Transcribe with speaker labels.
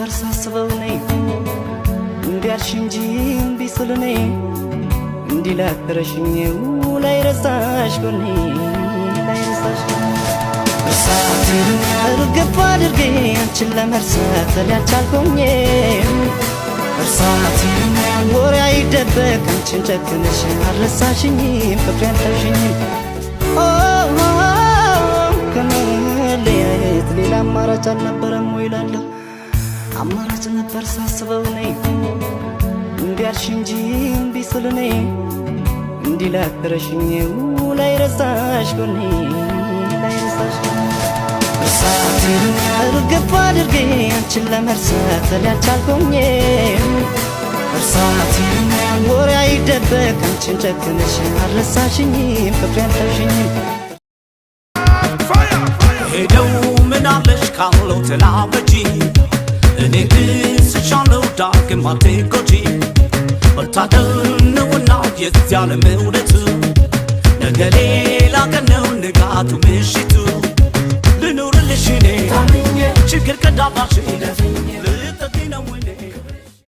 Speaker 1: ነበር ሳስበው ነይ እንዲያልሽ እንጂ እምቢ ስል ነይ እንዲላከረሽኝ ላይ ረሳሽ ጎኔ ላይ ረሳሽ እርሳቴን እርግፍ አድርጌ አንቺን ለመርሳት ያልቻልኩኝ እርሳቴን ወሬ አይደበቅ አንቺን ጨክነሽ አልረሳሽኝም ፍቅሬን ተውሽኝም ከመለያየት ሌላ አማራጭ አልነበረም ወይ እላለሁ አማራጭ ነበር ሳስበው ነይ እንዲያልሽ እንጂ እምቢ ስል ነይ እንዲላከረሽኝ ላይ ረሳሽ ጎኔ ላይ ረሳሽ እርሳቴን እርግፍ አድርጌ አንቺን ለመርሳት ያልቻልኩኝ እርሳቴን ወሬ አይደበቅ አንቺን ጨክነሽ አልረሳሽኝም ፍቅሬን ተውሽኝም
Speaker 2: ሄደው ምናለሽ ካለው ተላበጂ እኔ ክስሻለው ዳግም አትጎጂ መታደል ነውና የዚህ ዓለም እውነቱ ነገ ሌላ ቀን ነው ንጋቱ ምሽቱ ልኑርልሽ እኔ ችግር ቀዳባሽ